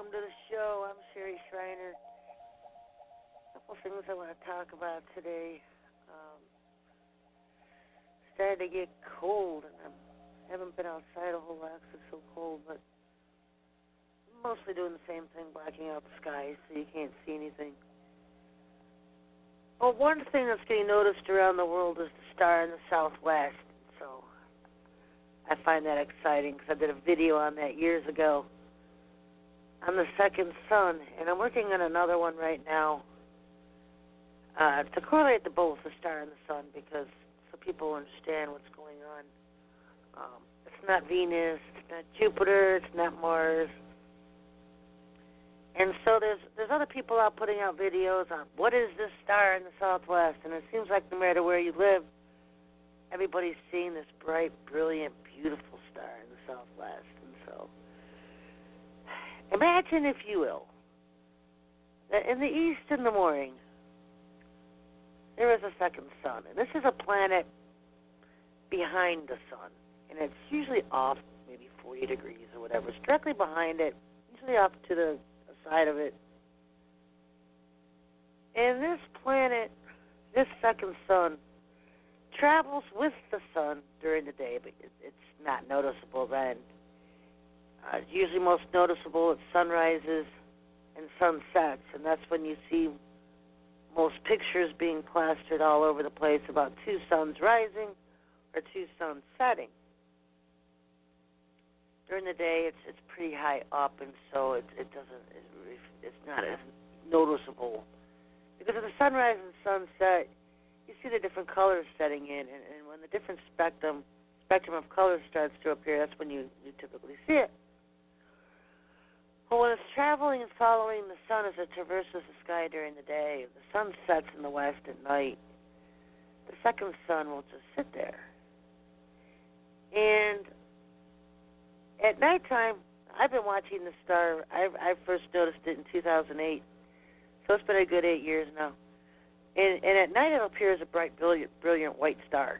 welcome to the show. I'm Sherry Schreiner. A couple things I want to talk about today. Starting to get cold, and I haven't been outside a whole lot because it's so cold, but mostly doing the same thing, blacking out the sky so you can't see anything. Well, one thing that's getting noticed around the world is the star in the southwest, so I find that exciting because I did a video on that years ago on the second sun, and I'm working on another one right now to correlate the both, the star and the sun, because so people understand what's going on. It's not Venus, it's not Jupiter, it's not Mars. And so there's other people out putting out videos on what is this star in the southwest, and it seems like no matter where you live, everybody's seeing this bright, brilliant, beautiful star in the southwest. And so imagine, if you will, that in the east in the morning, there is a second sun. And this is a planet behind the sun. And it's usually off maybe 40 degrees or whatever. It's directly behind it, usually off to the side of it. And this planet, this second sun, travels with the sun during the day, but it's not noticeable then. It's usually most noticeable at sunrises and sunsets, and that's when you see most pictures being plastered all over the place about two suns rising or two suns setting. During the day, it's pretty high up, and so it's not as noticeable because of the sunrise and sunset. You see the different colors setting in, and when the different spectrum of colors starts to appear, that's when you typically see it. But when it's traveling and following the sun as it traverses the sky during the day, the sun sets in the west at night, the second sun will just sit there. And at nighttime, I've been watching the star. I first noticed it in 2008, so it's been a good 8 years now. And at night it appears a bright, brilliant white star.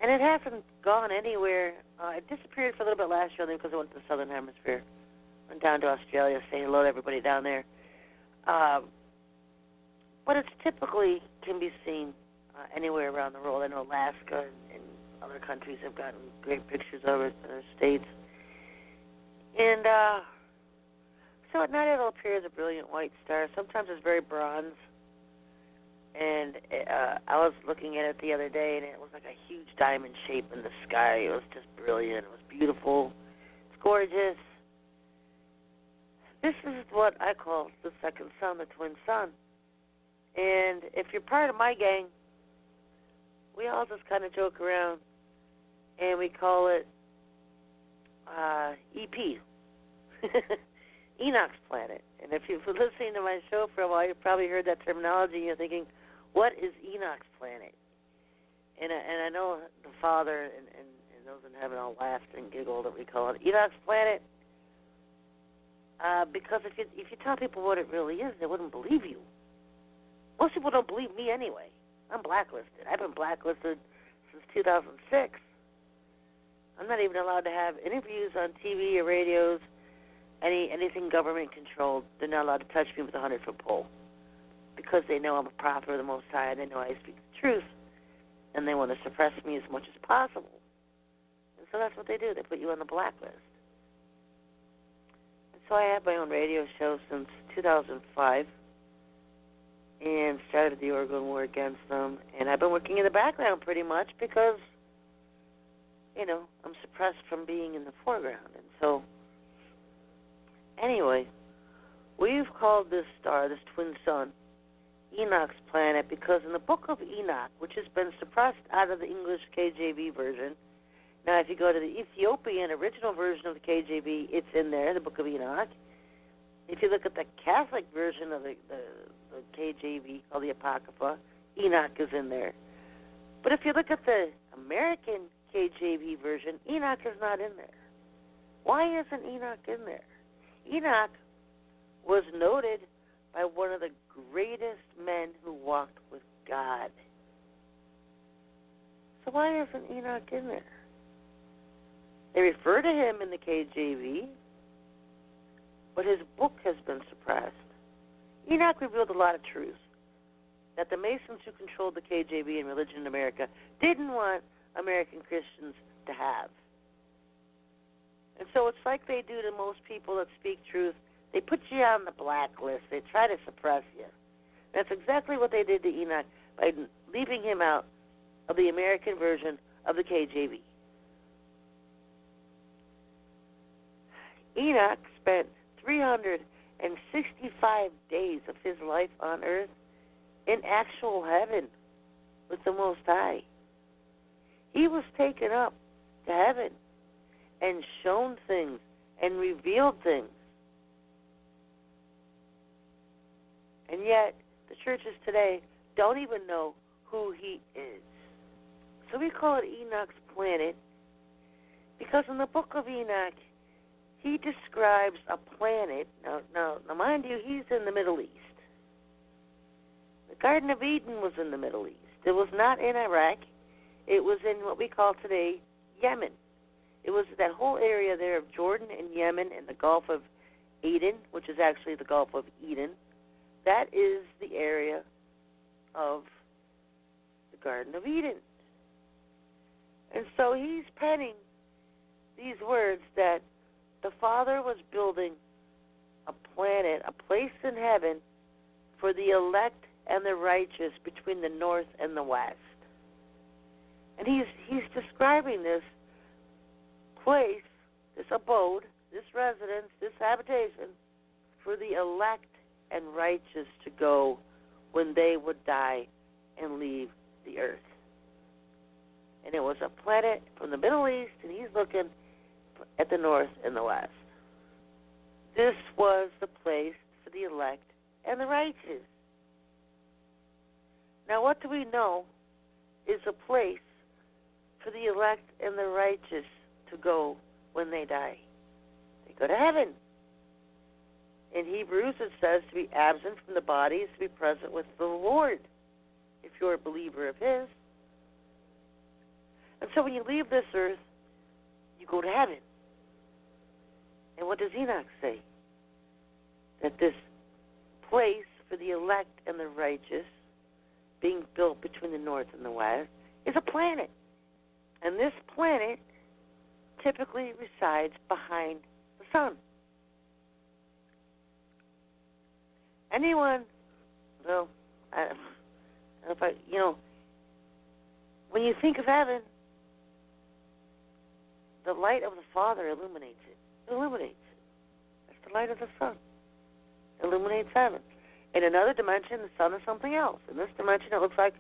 And it hasn't gone anywhere. It disappeared for a little bit last year because it went to the southern hemisphere. Went down to Australia, say hello to everybody down there. But it's typically can be seen anywhere around the world. I know Alaska and other countries have gotten great pictures of it in their states. And so at night it'll appear as a brilliant white star. Sometimes it's very bronze. And I was looking at it the other day, and it was like a huge diamond shape in the sky. It was just brilliant. It was beautiful. It's gorgeous. This is what I call the second sun, the twin sun. And if you're part of my gang, we all just kind of joke around, and we call it EP, Enoch's planet. And if you've been listening to my show for a while, you've probably heard that terminology, and you're thinking, what is Enoch's planet? And I know the Father and those in heaven all laughed and giggled that we call it Enoch's planet, because if you tell people what it really is, they wouldn't believe you. Most people don't believe me anyway. I'm blacklisted. I've been blacklisted since 2006. I'm not even allowed to have interviews on TV or radios, anything government controlled. They're not allowed to touch me with a 100-foot pole because they know I'm a prophet of the Most High and they know I speak the truth, and they want to suppress me as much as possible. And so that's what they do. They put you on the blacklist. And so I have my own radio show since 2005 and started the Oregon War against them. And I've been working in the background pretty much because, you know, I'm suppressed from being in the foreground. And so, anyway, we've called this star, this twin sun, Enoch's planet, because in the book of Enoch, which has been suppressed out of the English KJV version, now if you go to the Ethiopian original version of the KJV, it's in there, the book of Enoch. If you look at the Catholic version of the KJV, called the Apocrypha, Enoch is in there. But if you look at the American KJV version, Enoch is not in there. Why isn't Enoch in there? Enoch was noted by one of the greatest men who walked with God. So why isn't Enoch in there? They refer to him in the KJV, but his book has been suppressed. Enoch revealed a lot of truths that the Masons who controlled the KJV and religion in America didn't want American Christians to have. And so it's like they do to most people that speak truth. They put you on the blacklist. They try to suppress you. That's exactly what they did to Enoch by leaving him out of the American version of the KJV. Enoch spent 365 days of his life on earth in actual heaven with the Most High. He was taken up to heaven and shown things and revealed things. And yet, the churches today don't even know who he is. So we call it Enoch's planet because in the book of Enoch, he describes a planet. Now, mind you, he's in the Middle East. The Garden of Eden was in the Middle East. It was not in Iraq. It was in what we call today Yemen. It was that whole area there of Jordan and Yemen and the Gulf of Aden, which is actually the Gulf of Eden. That is the area of the Garden of Eden. And so he's penning these words that the Father was building a planet, a place in heaven for the elect and the righteous between the north and the west. And he's describing this place, this abode, this residence, this habitation for the elect and righteous to go when they would die and leave the earth. And it was a planet from the Middle East, and he's looking at the north and the west. This was the place for the elect and the righteous. Now, what do we know is a place for the elect and the righteous to go when they die? They go to heaven. In Hebrews, it says to be absent from the body is to be present with the Lord, if you're a believer of His. And so when you leave this earth, you go to heaven. And what does Enoch say? That this place for the elect and the righteous, being built between the north and the west, is a planet. And this planet typically resides behind the sun. Anyone, well, I don't know if when you think of heaven, the light of the Father illuminates it. It illuminates it. That's the light of the sun. It illuminates heaven. In another dimension, the sun is something else. In this dimension, it looks like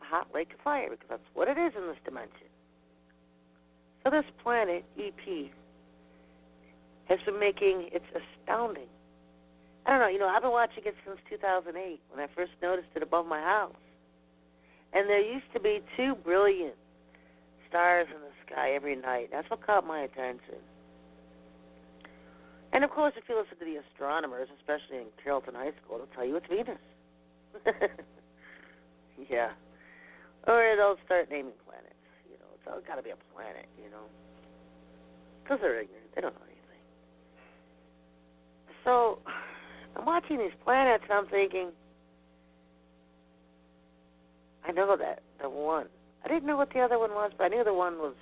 a hot lake of fire, because that's what it is in this dimension. So this planet, EP, has been making, it's astounding. I don't know, I've been watching it since 2008, when I first noticed it above my house. And there used to be two brilliant stars in the sky every night. That's what caught my attention. And, of course, if you listen to the astronomers, especially in Carrollton High School, they'll tell you it's Venus. Yeah. Or they'll start naming planets. It's all got to be a planet, because they're ignorant. They don't know anything. So I'm watching these planets, and I'm thinking, I know that the one. I didn't know what the other one was, but I knew the one was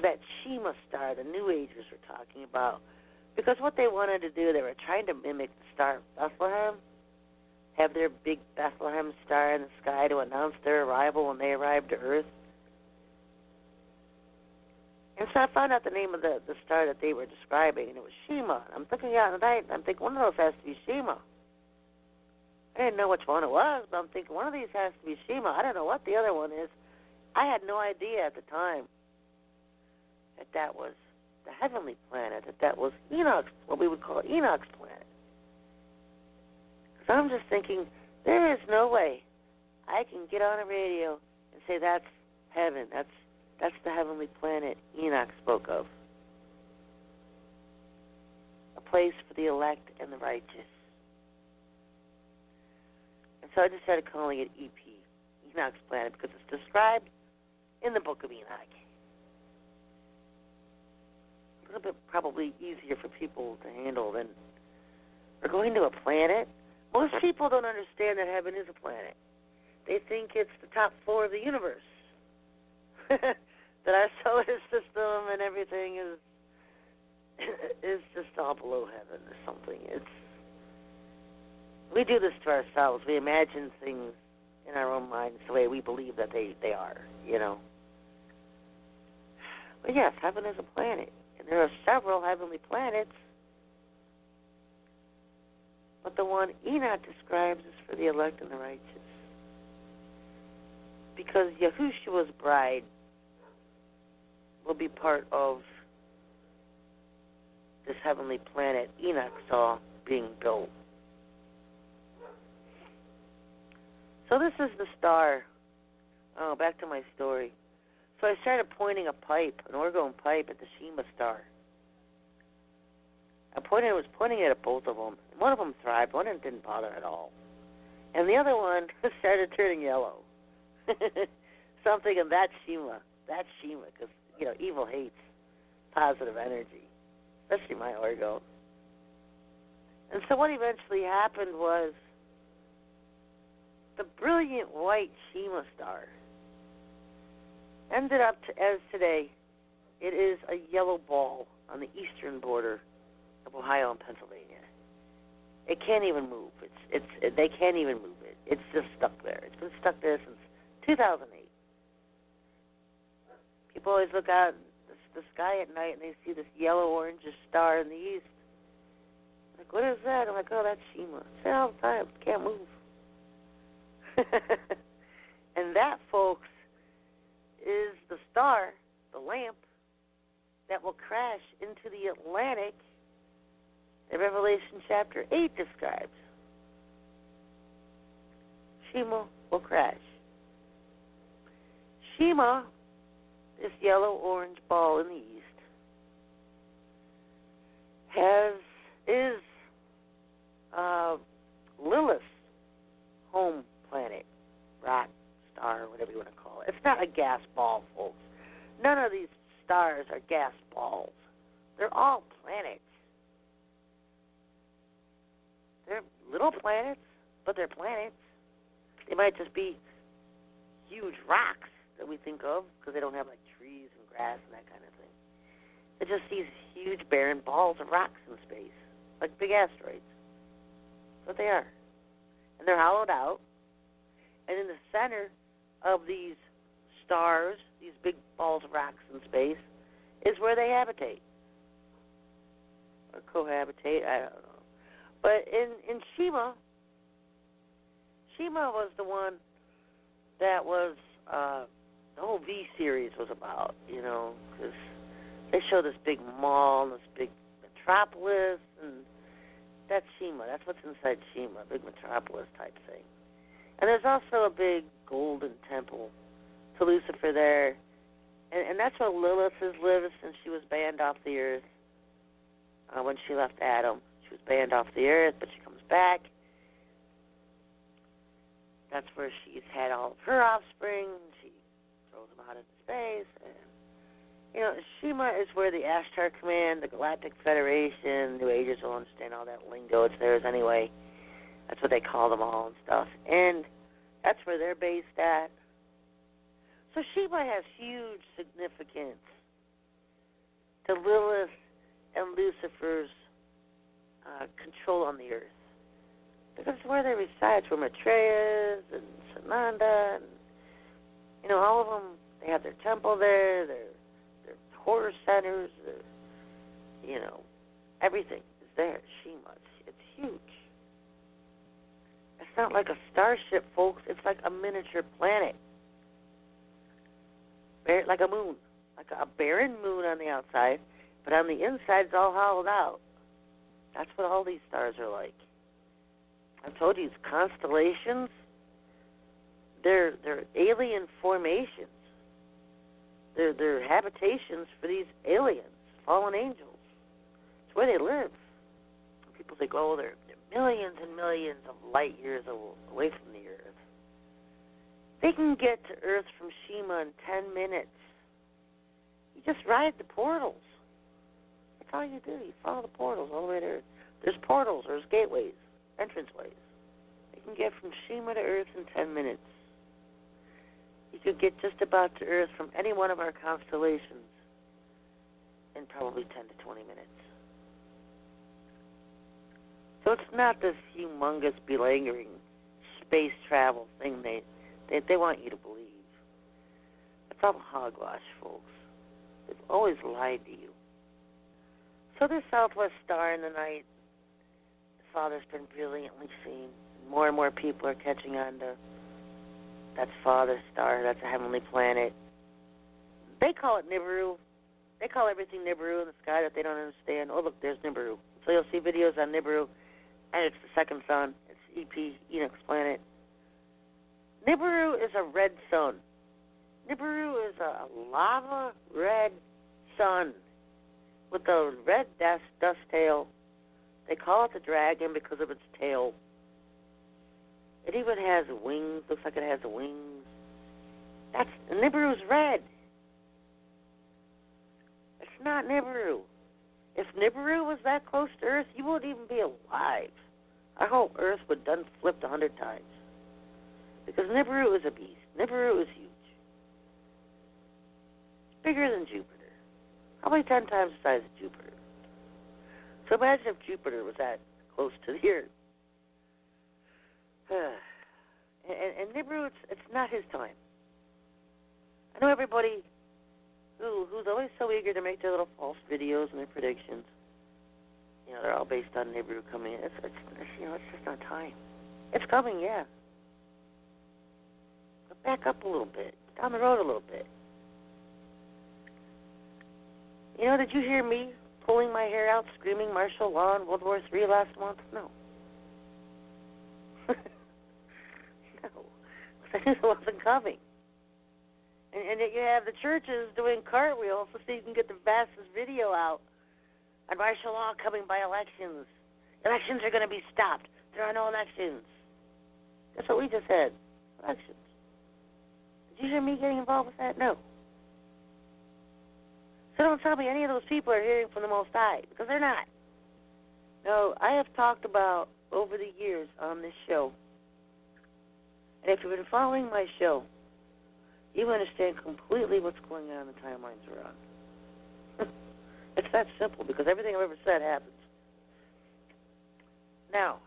that Shema star the New Agers were talking about. Because what they wanted to do, they were trying to mimic the star of Bethlehem, have their big Bethlehem star in the sky to announce their arrival when they arrived to Earth. And so I found out the name of the star that they were describing, and it was Shema. I'm looking out at night, and I'm thinking one of those has to be Shema. I didn't know which one it was, but I'm thinking one of these has to be Shema. I don't know what the other one is. I had no idea at the time that was the heavenly planet, that was Enoch's, what we would call Enoch's planet. So I'm just thinking, there is no way I can get on a radio and say that's heaven. That's the heavenly planet Enoch spoke of. A place for the elect and the righteous. And so I just started calling it EP, Enoch's planet, because it's described in the book of Enoch. A little bit probably easier for people to handle than or going to a planet. Most people don't understand that heaven is a planet. They think it's the top floor of the universe. That our solar system and everything is just all below heaven or something. We do this to ourselves. We imagine things in our own minds the way we believe that they are, you know. But yes, heaven is a planet. And there are several heavenly planets. But the one Enoch describes is for the elect and the righteous. Because Yahushua's bride will be part of this heavenly planet Enoch saw being built. So this is the star. Oh, back to my story. So I started pointing an orgone pipe at the Shima star. I was pointing it at both of them. One of them thrived, one of them didn't bother at all. And the other one started turning yellow. Something in that Shima, because, you know, evil hates positive energy, especially my orgone. And so what eventually happened was the brilliant white Shima star ended up as today, it is a yellow ball on the eastern border of Ohio and Pennsylvania. It can't even move. They can't even move it. It's just stuck there. It's been stuck there since 2008. People always look out the sky at night and they see this yellow-orangish star in the east. Like, what is that? I'm like, oh, that's Shima. I say it all the time. Can't move. And that, folks, is the star, the lamp, that will crash into the Atlantic that Revelation chapter 8 describes. Shima will crash. Shima, this yellow-orange ball in the east, is Lilith's home planet, rock, star, whatever you want to call it. It's not a gas ball, folks. None of these stars are gas balls. They're all planets. They're little planets, but they're planets. They might just be huge rocks that we think of because they don't have like trees and grass and that kind of thing. They're just these huge barren balls of rocks in space, like big asteroids. That's what they are. And they're hollowed out. And in the center of these stars, these big balls of rocks in space, is where they habitate. Or cohabitate, I don't know. But in Shima was the one that was, the whole V series was about, you know, because they show this big mall and this big metropolis, and that's Shima. That's what's inside Shima, a big metropolis type thing. And there's also a big golden temple to Lucifer there. And that's where Lilith has lived since she was banned off the earth when she left Adam. She was banned off the earth, but she comes back. That's where she's had all of her offspring. She throws them out into space. And, you know, Shima is where the Ashtar Command, the Galactic Federation, New Agers will understand all that lingo. It's theirs anyway. That's what they call them all and stuff. And that's where they're based at. So Shima has huge significance to Lilith and Lucifer's control on the earth. Because it's where they reside. It's where Maitreya and Sananda, and, you know, all of them, they have their temple there, their horror centers, you know, everything is there. Shima, it's huge. It's not like a starship, folks. It's like a miniature planet. Like a moon. Like a barren moon on the outside, but on the inside it's all hollowed out. That's what all these stars are like. I've told you, it's constellations. They're alien formations. They're habitations for these aliens, fallen angels. It's where they live. People think, oh, they're millions and millions of light years away from the Earth. They can get to Earth from Shima in 10 minutes. You just ride the portals. That's all you do. You follow the portals all the way to Earth. There's portals, there's gateways, entranceways. You can get from Shima to Earth in 10 minutes. You could get just about to Earth from any one of our constellations in probably 10 to 20 minutes. So it's not this humongous, belangering space travel thing they want you to believe. It's all hogwash, folks. They've always lied to you. So this southwest star in the night, the Father's been brilliantly seen. More and more people are catching on to that's Father star. That's a heavenly planet. They call it Nibiru. They call everything Nibiru in the sky that they don't understand. Oh, look, there's Nibiru. So you'll see videos on Nibiru, and it's the second sun. It's EP, Enoch's planet. Nibiru is a red sun. Nibiru is a lava red sun with a red dust tail. They call it the dragon because of its tail. It even has wings. Looks like it has wings. Nibiru's red. It's not Nibiru. If Nibiru was that close to Earth, you wouldn't even be alive. I hope Earth would done flipped 100 times. Because Nibiru is a beast. Nibiru is huge. It's bigger than Jupiter. Probably 10 times the size of Jupiter. So imagine if Jupiter was that close to the Earth. And Nibiru, it's not his time. I know everybody who's always so eager to make their little false videos and their predictions. You know, they're all based on Nibiru coming in. It's just not time. It's coming, yeah. But back up a little bit, down the road a little bit. You know, did you hear me pulling my hair out, screaming martial law in World War III last month? No. No. Because I knew it wasn't coming. And yet you have the churches doing cartwheels so you can get the fastest video out on martial law coming by elections. Elections are going to be stopped. There are no elections. That's what we just said. Elections. Did you hear me getting involved with that? No. So don't tell me any of those people are hearing from the Most High, because they're not. No, I have talked about over the years on this show, and if you've been following my show, you understand completely what's going on in the timelines we're on. It's that simple, because everything I've ever said happens. Now,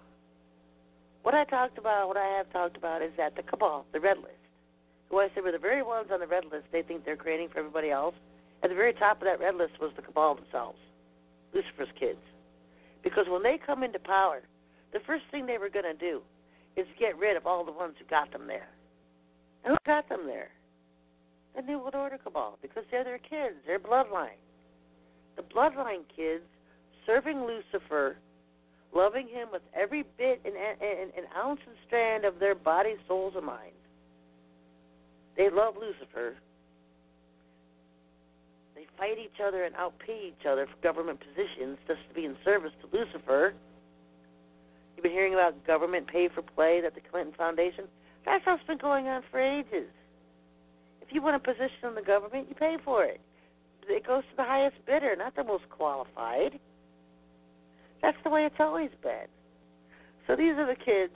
what I have talked about is that the cabal, the red list, who I said were the very ones on the red list they think they're creating for everybody else, at the very top of that red list was the cabal themselves, Lucifer's kids. Because when they come into power, the first thing they were going to do is get rid of all the ones who got them there. And who got them there? The New World Order cabal, because they're their kids, their bloodline. The bloodline kids serving Lucifer, loving him with every bit and ounce and strand of their body, souls, and minds. They love Lucifer. They fight each other and outpay each other for government positions just to be in service to Lucifer. You've been hearing about government pay-for-play, that the Clinton Foundation. That's what's been going on for ages. If you want a position in the government, you pay for it. It goes to the highest bidder, not the most qualified. That's the way it's always been. So these are the kids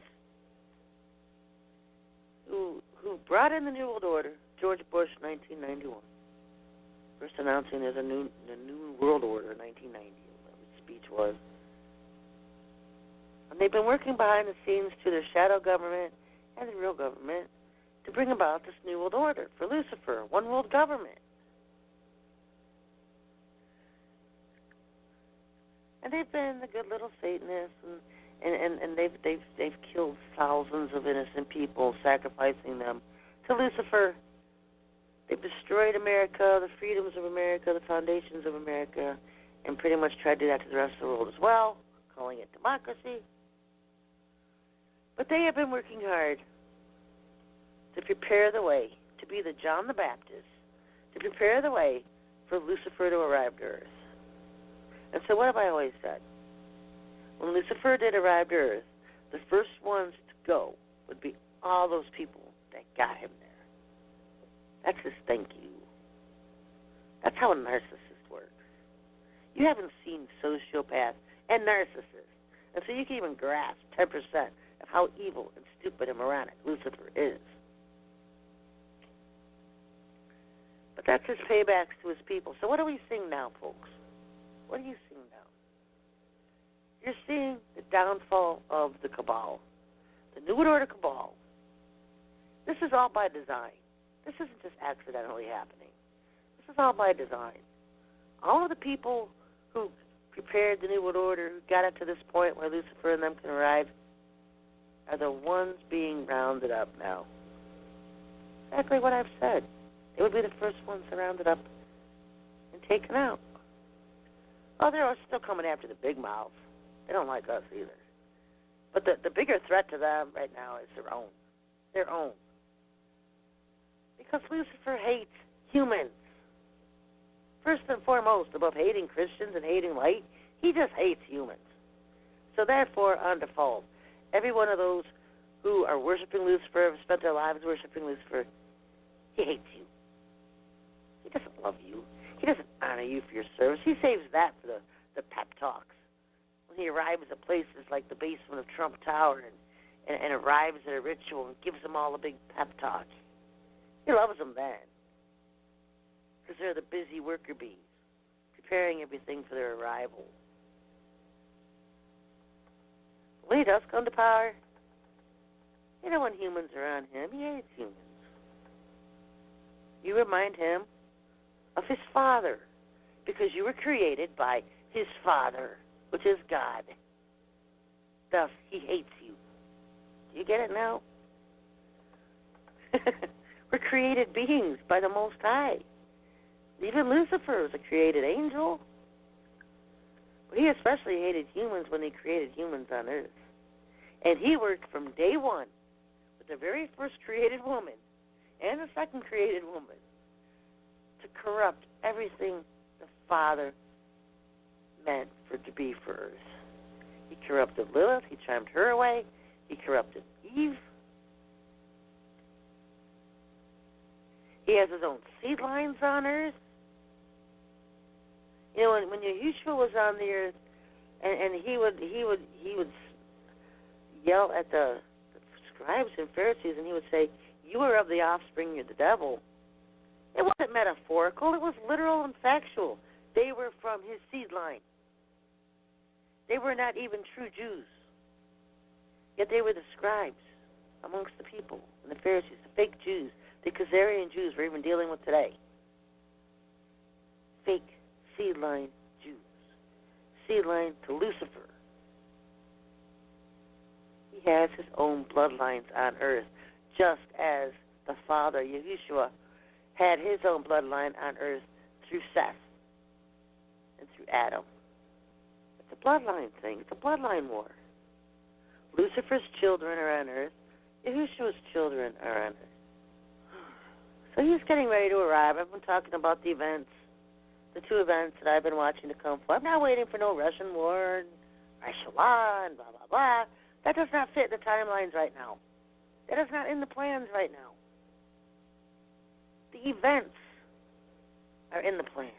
who brought in the New World Order, George Bush, 1991. First announcing there's a new world order in 1990, whatever his speech was. And they've been working behind the scenes to their shadow government and the real government to bring about this new world order for Lucifer, one world government. And they've been the good little Satanists, and they've killed thousands of innocent people, sacrificing them to Lucifer. They've destroyed America, the freedoms of America, the foundations of America, and pretty much tried to do that to the rest of the world as well, calling it democracy. But they have been working hard to prepare the way, to be the John the Baptist, to prepare the way for Lucifer to arrive to Earth. And so what have I always said? When Lucifer did arrive to Earth, the first ones to go would be all those people that got him there. That's his thank you. That's how a narcissist works. You haven't seen sociopaths and narcissists And so you can even grasp 10% of how evil and stupid and moronic Lucifer is. But that's his paybacks to his people. So what are we seeing now, folks? What are you seeing now? You're seeing the downfall of the cabal, the New World Order cabal. This is all by design. This isn't just accidentally happening. This is all by design. All of the people who prepared the New World Order, who got it to this point where Lucifer and them can arrive, are the ones being rounded up now. Exactly what I've said. They would be the first ones rounded up and taken out. Oh, they're still coming after the big mouths. They don't like us either. But the bigger threat to them right now is their own. Their own. Because Lucifer hates humans. First and foremost, above hating Christians and hating light, he just hates humans. So therefore, on default, every one of those who are worshiping Lucifer, have spent their lives worshiping Lucifer, he hates you. He doesn't love you. He doesn't honor you for your service. He saves that for the pep talks. When he arrives at places like the basement of Trump Tower and arrives at a ritual and gives them all a big pep talk. He loves them then. Because they're the busy worker bees, preparing everything for their arrival. When he does come to power, you know when humans are on him, he hates humans. You remind him of his Father, because you were created by his Father, which is God. Thus, he hates you. Do you get it now? We're created beings by the Most High. Even Lucifer was a created angel. But he especially hated humans when he created humans on earth. And he worked from day one with the very first created woman and the second created woman to corrupt everything the Father meant for it to be for earth. He corrupted Lilith. He charmed her away. He corrupted Eve. He has his own seed lines on earth. You know, when Yahushua was on the earth, and he would yell at the scribes and Pharisees, and he would say, "You are of the offspring of the devil." It wasn't metaphorical. It was literal and factual. They were from his seed line. They were not even true Jews. Yet they were the scribes amongst the people and the Pharisees, the fake Jews, the Khazarian Jews we're even dealing with today. Fake seed line Jews. Seed line to Lucifer. He has his own bloodlines on earth, just as the Father, Yahushua, had his own bloodline on earth through Seth and through Adam. It's a bloodline thing. It's a bloodline war. Lucifer's children are on earth. Yahushua's children are on earth. So he's getting ready to arrive. I've been talking about the events, the two events that I've been watching to come forth. I'm not waiting for no Russian war and Russia and blah, blah, blah. That does not fit the timelines right now. That is not in the plans right now. The events are in the plan.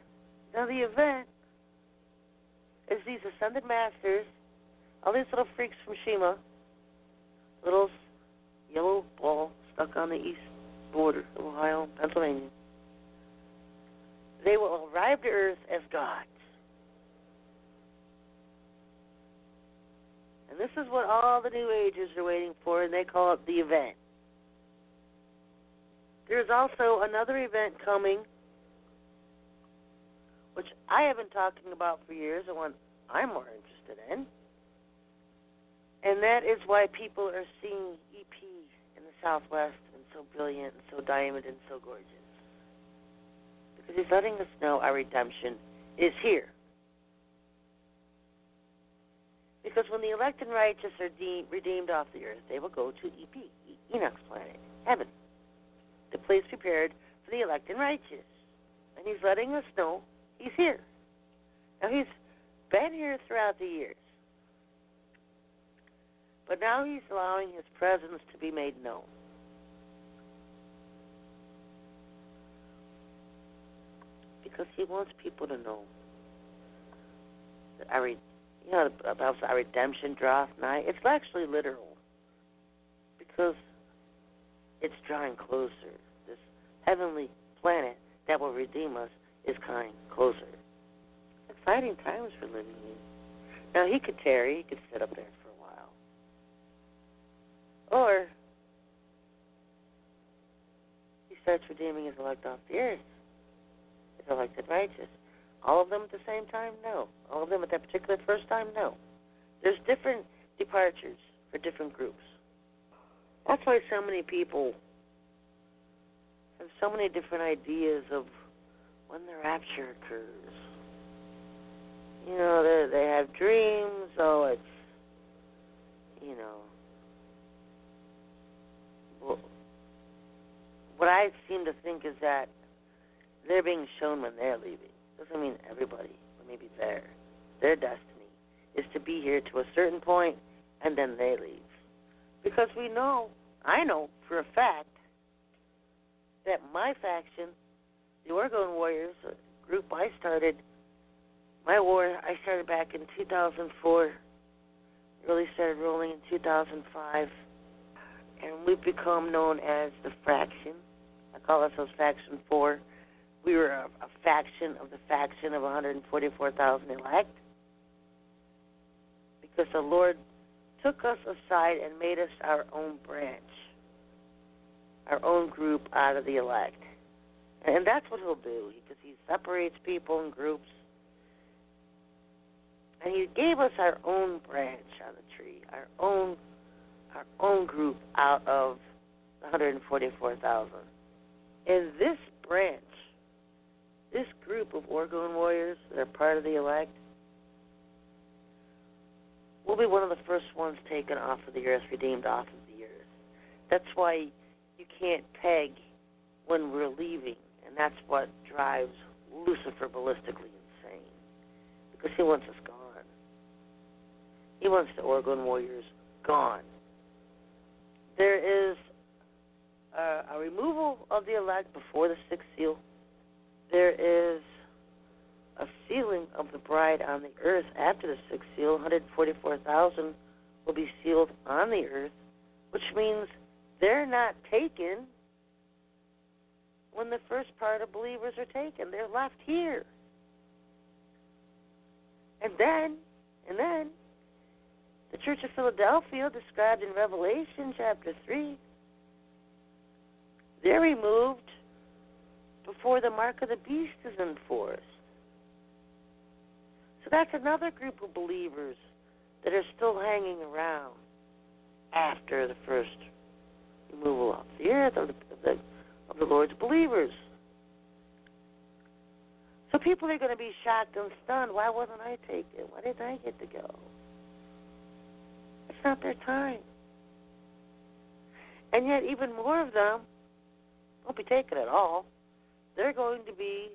Now the event is these ascended masters, all these little freaks from Shema, little yellow ball stuck on the east border of Ohio and Pennsylvania. They will arrive to earth as gods. And this is what all the New Agers are waiting for, and they call it the event. There's also another event coming, which I have been talking about for years, and one I'm more interested in. And that is why people are seeing EP in the Southwest and so brilliant and so diamond and so gorgeous. Because he's letting us know our redemption is here. Because when the elect and righteous are redeemed off the earth, they will go to EP, Enoch's planet, heaven, the place prepared for the elect and righteous. And he's letting us know he's here. Now, he's been here throughout the years. But now he's allowing his presence to be made known. Because he wants people to know that You know, about our redemption draweth nigh. It's actually literal because it's drawing closer. This heavenly planet that will redeem us is coming closer. Exciting times we're living in. Now, he could tarry. He could sit up there for a while. Or he starts redeeming his elect off the earth, his elected righteous. All of them at the same time? No. All of them at that particular first time? No. There's different departures for different groups. That's why so many people have so many different ideas of when the rapture occurs. You know, they have dreams, it's, you know. Well, what I seem to think is that they're being shown when they're leaving. Doesn't mean everybody, but maybe their destiny is to be here to a certain point, and then they leave. Because I know for a fact that my faction, the Oregon Warriors, a group I started back in 2004, really started rolling in 2005, and we've become known as the Fraction. I call ourselves Faction 4. We were a faction of 144,000 elect because the Lord took us aside and made us our own branch, our own group out of the elect. And that's what he'll do, because he separates people in groups. And he gave us our own branch on the tree, our own group out of the 144,000. And this branch, this group of Oregon Warriors that are part of the elect, will be one of the first ones taken off of the earth, redeemed off of the earth. That's why you can't peg when we're leaving, and that's what drives Lucifer ballistically insane, because he wants us gone. He wants the Oregon Warriors gone. There is a removal of the elect before the sixth seal. There is a sealing of the bride on the earth after the sixth seal. 144,000 will be sealed on the earth, which means they're not taken when the first part of believers are taken. They're left here. And then, the Church of Philadelphia, described in Revelation chapter 3, they're removed before the mark of the beast is enforced. So that's another group of believers that are still hanging around after the first removal off the earth of the Lord's believers. So people are going to be shocked and stunned. Why wasn't I taken? Why didn't I get to go? It's not their time. And yet even more of them won't be taken at all. They're going to be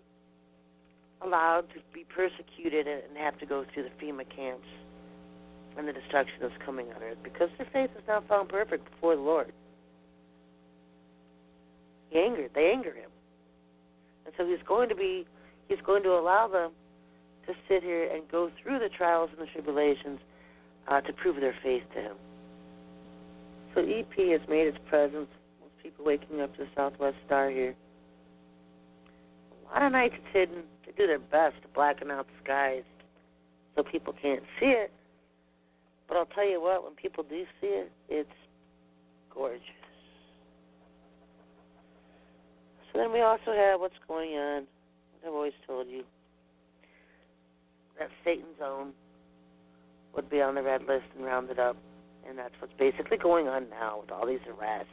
allowed to be persecuted and have to go through the FEMA camps and the destruction that's coming on earth because their faith is not found perfect before the Lord. They anger him. And so he's going to allow them to sit here and go through the trials and the tribulations to prove their faith to him. So EP has made its presence. Most people waking up to the southwest star here. A lot of nights it's hidden. They do their best to blacken out the skies so people can't see it. But I'll tell you what, when people do see it, it's gorgeous. So then we also have what's going on. I've always told you that Satan's own would be on the red list and rounded up. And that's what's basically going on now with all these arrests.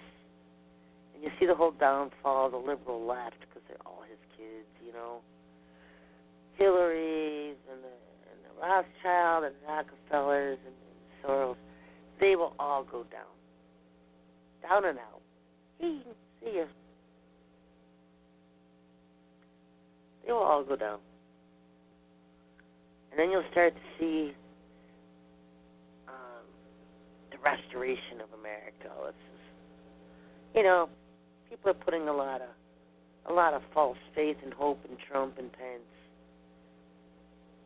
And you see the whole downfall of the liberal left because they're all his kids, you know. Hillary's and the Rothschild and Rockefellers and Soros, they will all go down. Down and out. See ya. They will all go down. And then you'll start to see the restoration of America. It's just, you know, people are putting a lot of false faith and hope in Trump and Pence.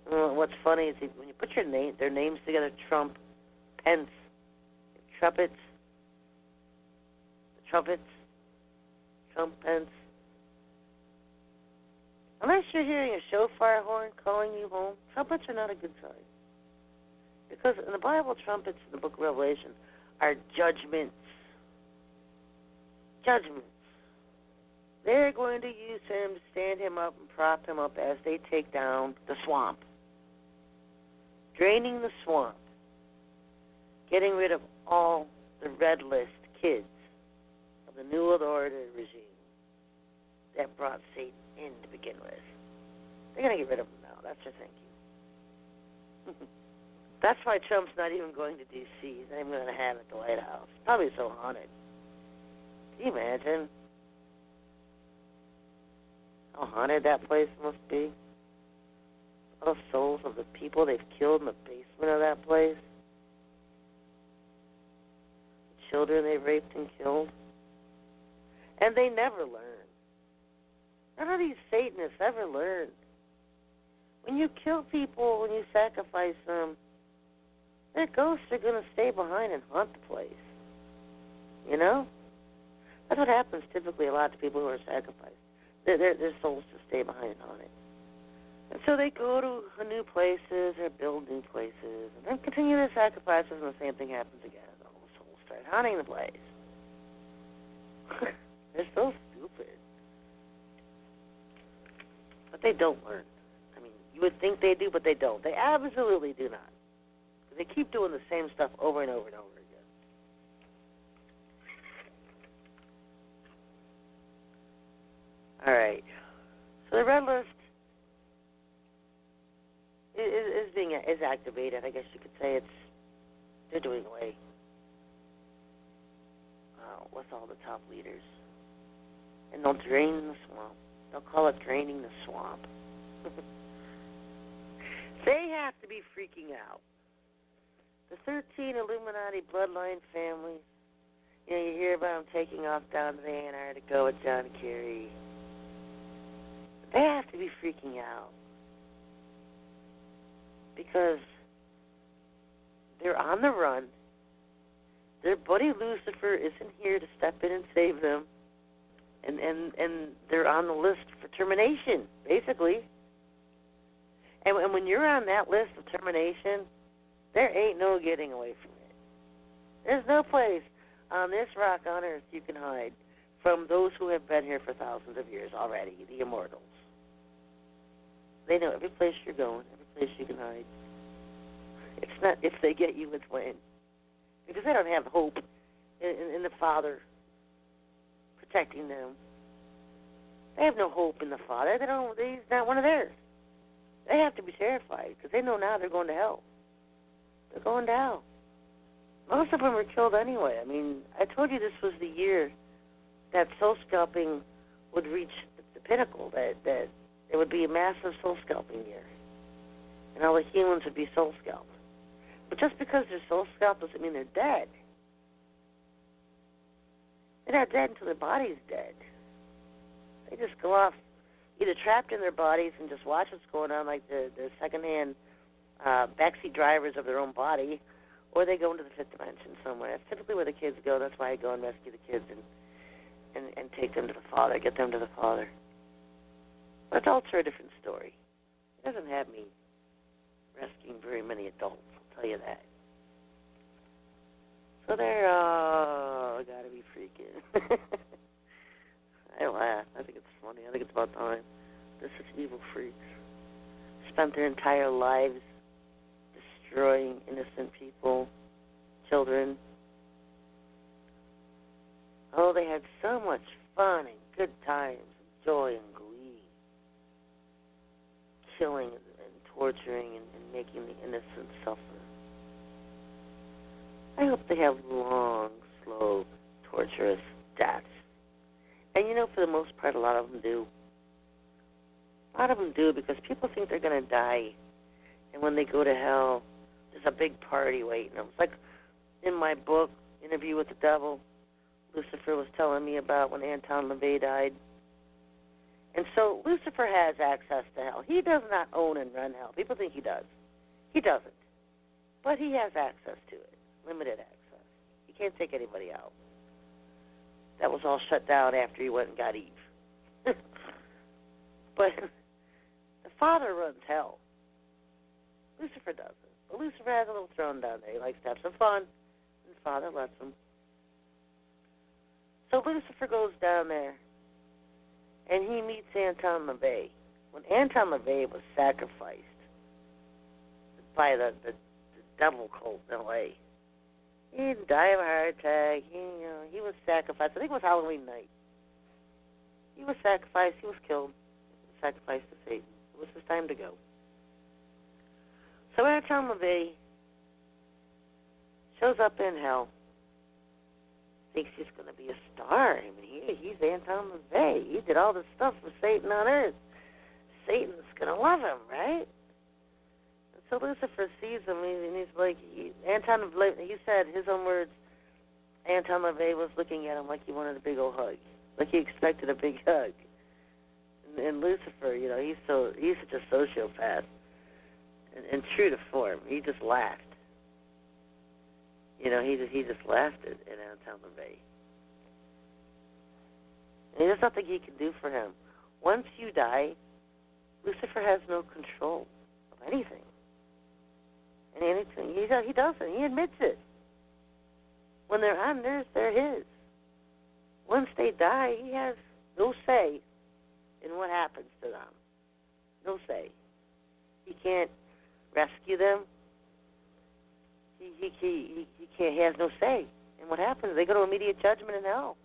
Well, what's funny is when you put their names together, Trump, Pence, Trumpets, Trump, Pence. Unless you're hearing a shofar horn calling you home, trumpets are not a good sign. Because in the Bible, trumpets in the book of Revelation are judgments. Judgments. They're going to use him to stand him up and prop him up as they take down the swamp. Draining the swamp. Getting rid of all the red list kids of the New World Order regime that brought Satan in to begin with. They're going to get rid of him now. That's your thank you. That's why Trump's not even going to D.C. He's not even going to have it at the White House. Probably so haunted. Can you imagine how haunted that place must be? All the souls of the people they've killed in the basement of that place. The children they've raped and killed. And they never learn. None of these Satanists ever learn. When you kill people, when you sacrifice them, their ghosts are going to stay behind and haunt the place. You know? That's what happens typically a lot to people who are sacrificed. Their souls just stay behind and haunt it. And so they go to new places or build new places and then continue their sacrifices, and the same thing happens again. The whole souls start haunting the place. They're so stupid. But they don't learn. I mean, you would think they do, but they don't. They absolutely do not. They keep doing the same stuff over and over and over again. All right. So the red list is activated. I guess you could say they're doing away with all the top leaders, and they'll drain the swamp. They'll call it draining the swamp. They have to be freaking out. The 13 Illuminati bloodline families, you know, you hear about them taking off down to the Antarctica with John Kerry. They have to be freaking out because they're on the run. Their buddy Lucifer isn't here to step in and save them, and they're on the list for termination, basically. And when you're on that list of termination, there ain't no getting away from it. There's no place on this rock on earth you can hide from those who have been here for thousands of years already, the immortals. They know every place you're going, every place you can hide. It's not if they get you, it's when. Because they don't have hope in the Father protecting them. They have no hope in the Father. He's not one of theirs. They have to be terrified because they know now they're going to hell. They're going down. Most of them were killed anyway. I mean, I told you this was the year that soul scalping would reach the pinnacle, that it would be a massive soul scalping year. And all the humans would be soul scalped. But just because they're soul scalped doesn't mean they're dead. They're not dead until their body's dead. They just go off, either trapped in their bodies and just watch what's going on, like the secondhand backseat drivers of their own body, or they go into the fifth dimension somewhere. That's typically where the kids go. That's why I go and rescue the kids and take them to the Father, get them to the Father. But adults are a different story. It doesn't have me rescuing very many adults, I'll tell you that. So they're gotta be freaking. I laugh. I think it's funny. I think it's about time. They're such evil freaks. Spent their entire lives destroying innocent people, children. Oh, they had so much fun and good times, and joy and glee, killing and torturing and making the innocent suffer. I hope they have long, slow, torturous deaths. And you know, for the most part, a lot of them do. A lot of them do, because people think they're going to die. And when they go to hell, there's a big party waiting them. It's like in my book, Interview with the Devil, Lucifer was telling me about when Anton LaVey died. And so Lucifer has access to hell. He does not own and run hell. People think he does. He doesn't. But he has access to it, limited access. He can't take anybody out. That was all shut down after he went and got Eve. But the Father runs hell. Lucifer doesn't. But Lucifer has a little throne down there. He likes to have some fun, and the Father lets him. So Lucifer goes down there, and he meets Anton LaVey. When Anton LaVey was sacrificed by the devil cult in L.A., he didn't die of a heart attack. He was sacrificed. I think it was Halloween night. He was sacrificed. He was killed. Sacrificed to Satan. It was his time to go. So Anton LaVey shows up in hell. Thinks he's going to be a star. I mean, he's Anton LaVey. He did all this stuff for Satan on earth. Satan's going to love him, right? And so Lucifer sees him, and he's like, Anton LaVey, he said, his own words, Anton LaVey was looking at him like he wanted a big old hug, like he expected a big hug. And Lucifer, he's such a sociopath, and true to form, he just laughed. He just laughed at Anton LaVey. And there's nothing he can do for him. Once you die, Lucifer has no control of anything. And anything he doesn't. He admits it. When they're on earth, they're his. Once they die, he has no say in what happens to them. No say. He can't rescue them. He can't. He has no say in what happens. They go to immediate judgment in hell.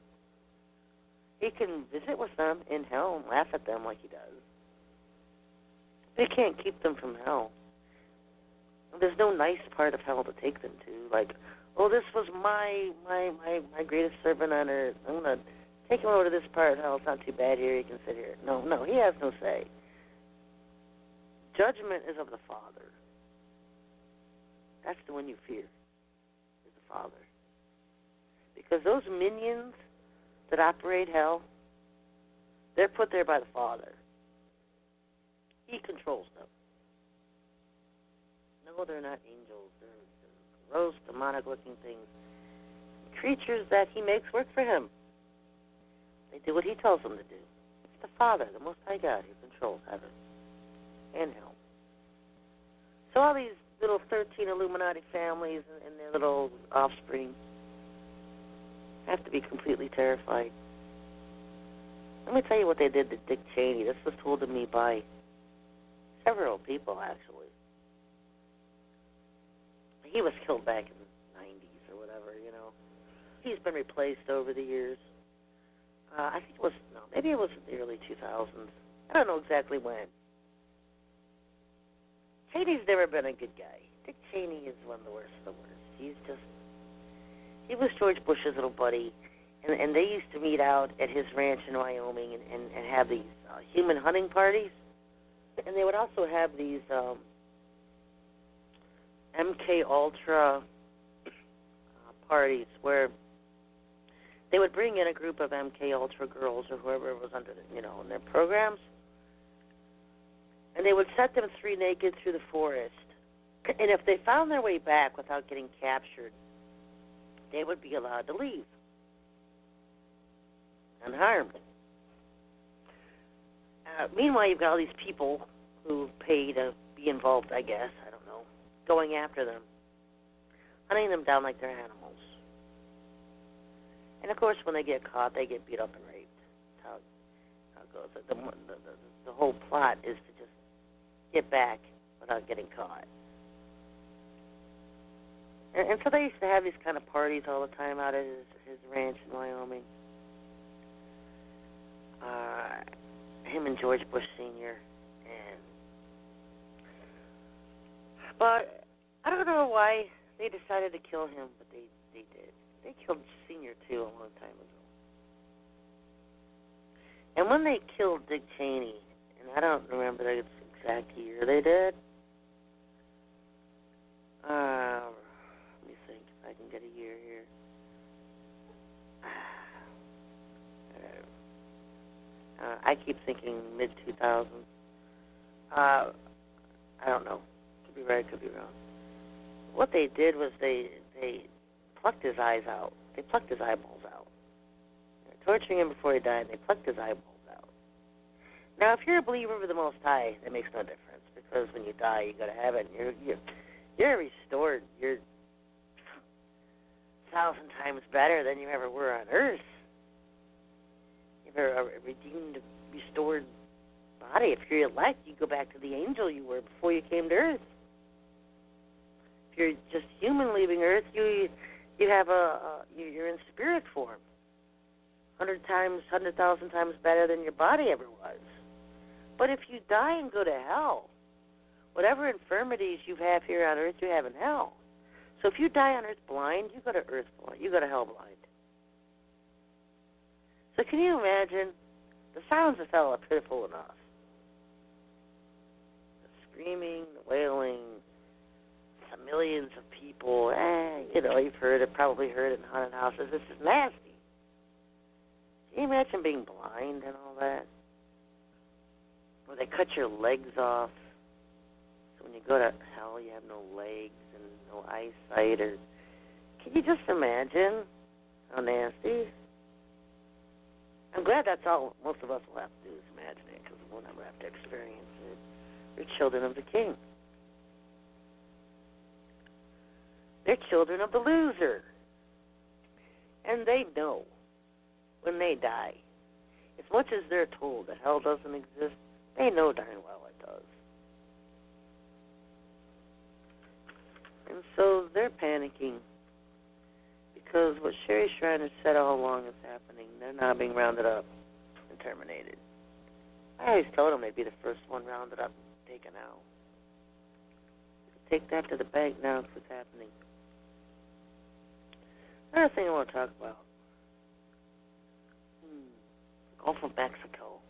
He can visit with them in hell and laugh at them like he does. They can't keep them from hell. There's no nice part of hell to take them to. Like, oh, this was my greatest servant on earth. I'm going to take him over to this part of hell. It's not too bad here. He can sit here. No, he has no say. Judgment is of the Father. That's the one you fear, is the Father. Because those minions that operate hell, they're put there by the Father. He controls them. No, they're not angels. They're gross, demonic-looking things. Creatures that he makes work for him. They do what he tells them to do. It's the Father, the Most High God, who controls heaven and hell. So all these little 13 Illuminati families and their little offspring have to be completely terrified. Let me tell you what they did to Dick Cheney. This was told to me by several people, actually. He was killed back in the 90s or whatever, He's been replaced over the years. I think maybe it was in the early 2000s. I don't know exactly when. Cheney's never been a good guy. Dick Cheney is one of the worst of the worst. He was George Bush's little buddy, and they used to meet out at his ranch in Wyoming and have these human hunting parties. And they would also have these MK Ultra parties where they would bring in a group of MK Ultra girls or whoever was under, in their programs, and they would set them three naked through the forest. And if they found their way back without getting captured, they would be allowed to leave unharmed. Meanwhile, you've got all these people who pay to be involved, I guess, I don't know, going after them, hunting them down like they're animals. And, of course, when they get caught, they get beat up and raped. That's how it goes. The whole plot is to just get back without getting caught. And so they used to have these kind of parties all the time out at his ranch in Wyoming. Him and George Bush Sr. But I don't know why they decided to kill him, but they did. They killed Sr. too a long time ago. And when they killed Dick Cheney, and I don't remember the exact year they did, let me think if I can get a year here. I keep thinking mid-2000s. I don't know. Could be right, could be wrong. What they did was they plucked his eyes out. They plucked his eyeballs out. They were torturing him before he died, and they plucked his eyeballs out. Now, if you're a believer of the Most High, that makes no difference, because when you die, you got to have it, and you're restored. You're 1,000 times better than you ever were on Earth. You're a redeemed, restored body. If you're elect, you go back to the angel you were before you came to Earth. If you're just human leaving Earth, you have you're in spirit form, 100,000 times better than your body ever was. But if you die and go to hell, whatever infirmities you have here on Earth, you have in hell. So if you die on Earth blind, you go to Earth blind. You go to hell blind. So can you imagine? The sounds of hell are pitiful enough. The screaming, the wailing, the millions of people. You've heard it, probably heard it in haunted houses. This is nasty. Can you imagine being blind and all that? Or they cut your legs off. So when you go to hell, you have no legs and no eyesight. Or can you just imagine how nasty? I'm glad that's all most of us will have to do is imagine it, because we'll never have to experience it. We're children of the King. They're children of the loser. And they know when they die, as much as they're told that hell doesn't exist, they know darn well it does. And so they're panicking, because what Sherry Shriner said all along is happening. They're now being rounded up and terminated. I always told them they'd be the first one rounded up and taken out. Take that to the bank now. It's what's happening. Another thing I want to talk about. Gulf of Mexico.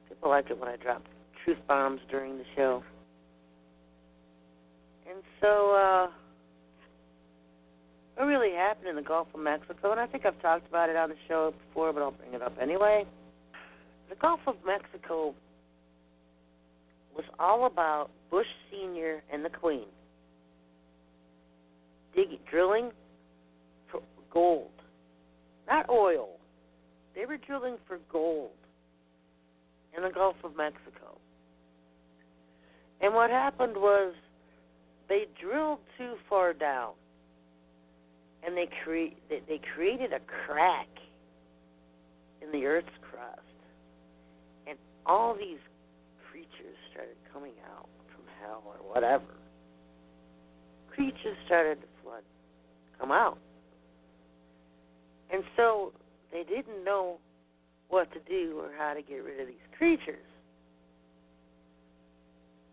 People like it when I drop truth bombs during the show. And so, what really happened in the Gulf of Mexico, and I think I've talked about it on the show before, but I'll bring it up anyway. The Gulf of Mexico was all about Bush Sr. and the Queen drilling for gold, not oil. They were drilling for gold in the Gulf of Mexico. And what happened was they drilled too far down. And they created a crack in the Earth's crust. And all these creatures started coming out from hell or whatever. Creatures started to come out. And so they didn't know what to do or how to get rid of these creatures.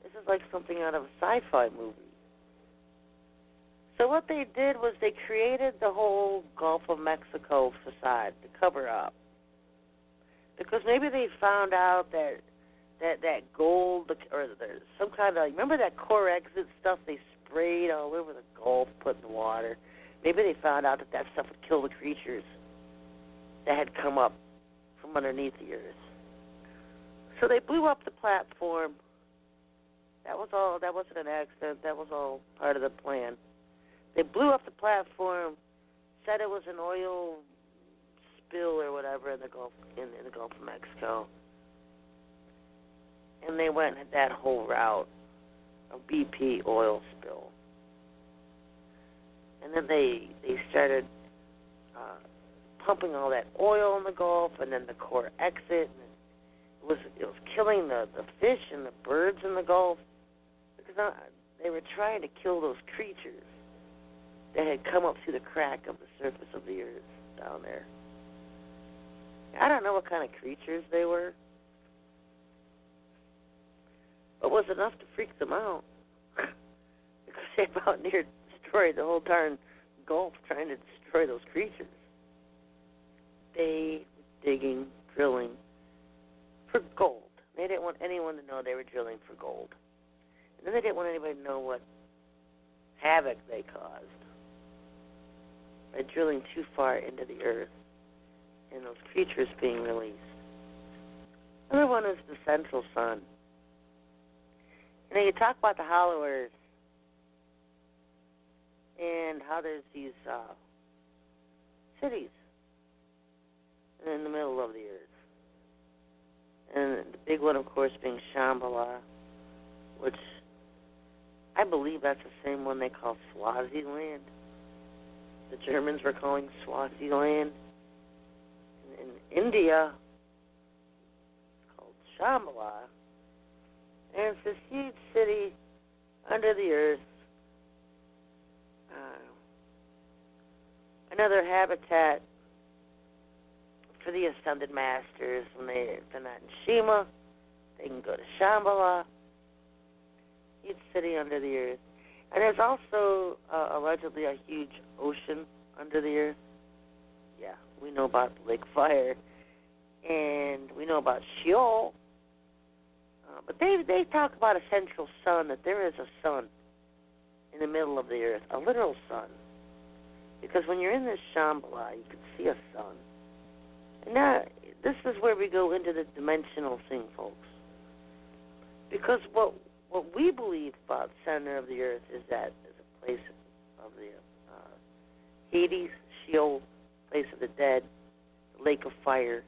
This is like something out of a sci-fi movie. So what they did was they created the whole Gulf of Mexico facade to cover up. Because maybe they found out that gold, or there's some kind of, remember that core exit stuff they sprayed all over the Gulf, put in the water? Maybe they found out that stuff would kill the creatures that had come up from underneath the earth. So they blew up the platform. That was all. That wasn't an accident. That was all part of the plan. They blew up the platform, said it was an oil spill or whatever in the Gulf of Mexico, and they went that whole route of BP oil spill. And then they started pumping all that oil in the Gulf, and then the core exit. And it was killing the fish and the birds in the Gulf, because they were trying to kill those creatures that had come up through the crack of the surface of the earth down there. I don't know what kind of creatures they were, but it was enough to freak them out, because they about near destroyed the whole darn Gulf trying to destroy those creatures. They were digging, drilling for gold. They didn't want anyone to know they were drilling for gold. And then they didn't want anybody to know what havoc they caused by drilling too far into the earth and those creatures being released. Another one is the central sun. You talk about the hollow earth and how there's these cities in the middle of the earth. And the big one, of course, being Shambhala, which I believe that's the same one they call Swaziland. The Germans were calling Swaziland. In India, it's called Shambhala. And it's this huge city under the earth. Another habitat for the ascended masters. When they're not in Shima, they can go to Shambhala. Huge city under the earth. And there's also allegedly a huge ocean under the earth. Yeah, we know about the lake of fire. And we know about Sheol. But they talk about a central sun, that there is a sun in the middle of the earth, a literal sun. Because when you're in this Shambhala, you can see a sun. And now, this is where we go into the dimensional thing, folks. Because what we believe about the center of the earth is that it's a place of the Hades, Sheol, place of the dead, the lake of fire.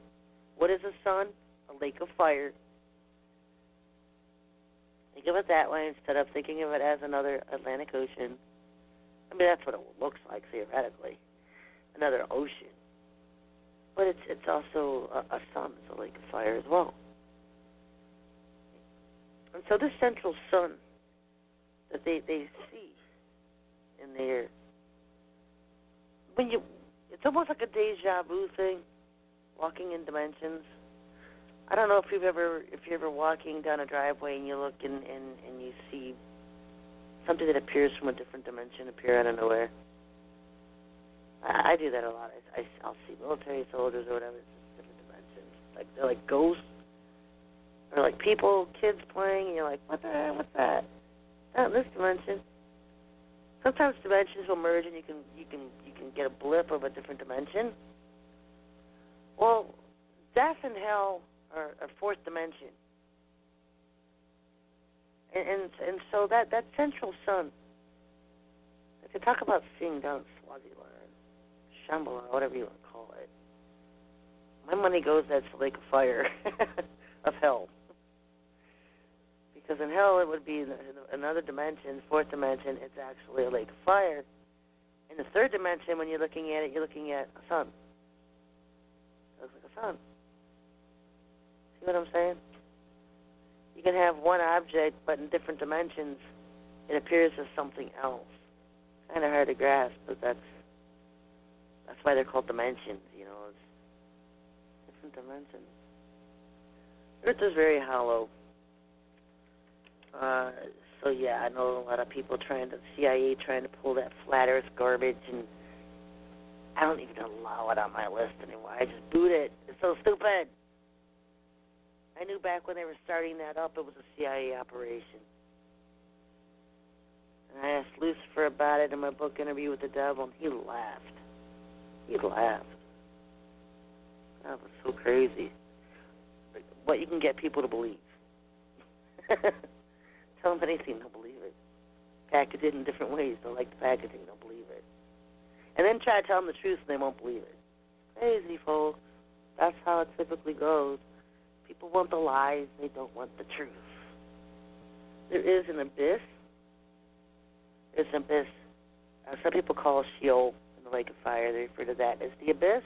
What is a sun? A lake of fire. Think of it that way instead of thinking of it as another Atlantic Ocean. I mean, that's what it looks like, theoretically. Another ocean. But it's also a sun. It's a lake of fire as well. And so this central sun that they see in there, it's almost like a deja vu thing, walking in dimensions. I don't know if you're ever walking down a driveway and you look and you see something that appears from a different dimension appear out of nowhere. I do that a lot. I'll see military soldiers or whatever. It's just different dimensions. Like they're like ghosts, or like people, kids playing, and you're like, what's that? Not in this dimension. Sometimes dimensions will merge and you can get a blip of a different dimension. Well, death and hell are fourth dimension. And so that central sun, if you talk about seeing down Swaziland, Shambhala, whatever you want to call it, my money goes that's the lake of fire of hell. Because in hell it would be another dimension, fourth dimension, it's actually a lake of fire. In the third dimension, when you're looking at it, you're looking at a sun. It looks like a sun. See what I'm saying? You can have one object, but in different dimensions, it appears as something else. It's kind of hard to grasp, but that's why they're called dimensions. You know, it's different dimensions. Earth is very hollow. So yeah, I know a lot of people CIA trying to pull that flat Earth garbage, and I don't even allow it on my list anymore. I just boot it. It's so stupid. I knew back when they were starting that up, it was a CIA operation. And I asked Lucifer about it in my book, Interview with the Devil, and he laughed. He laughed. That was so crazy. But what you can get people to believe. Tell them anything, they'll believe it. Package it in different ways. They'll like the packaging, they'll believe it. And then try to tell them the truth, and they won't believe it. Crazy, folks. That's how it typically goes. People want the lies, they don't want the truth. There is an abyss. There's an abyss. Some people call it Sheol in the lake of fire. They refer to that as the abyss.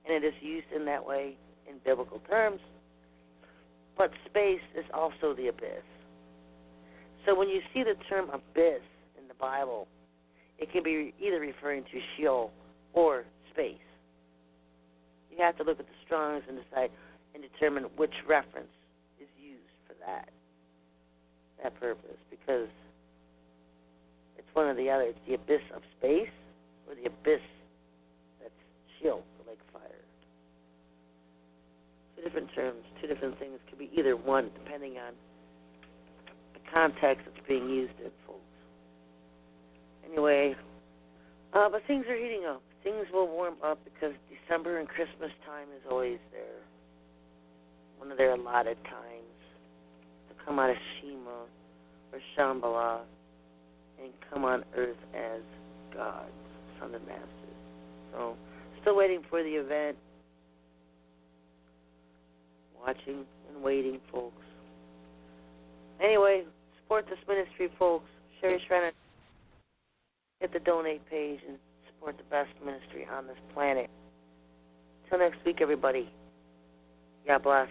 And it is used in that way in biblical terms. But space is also the abyss. So when you see the term abyss in the Bible, it can be either referring to Sheol or space. You have to look at the Strong's and decide and determine which reference is used for that purpose, because it's one or the other. It's the abyss of space or the abyss that's Sheol, the lake of fire. Two different terms, two different things. Could be either one, depending on the context it's being used in, folks. Anyway, but things are heating up. Things will warm up because December and Christmas time is always there. one of their allotted times to come out of Shema or Shambhala and come on earth as gods, sons and masters. So, still waiting for the event. Watching and waiting, folks. Anyway, support this ministry, folks. Sherry's trying to hit the donate page and support the best ministry on this planet. Till next week, everybody. God bless.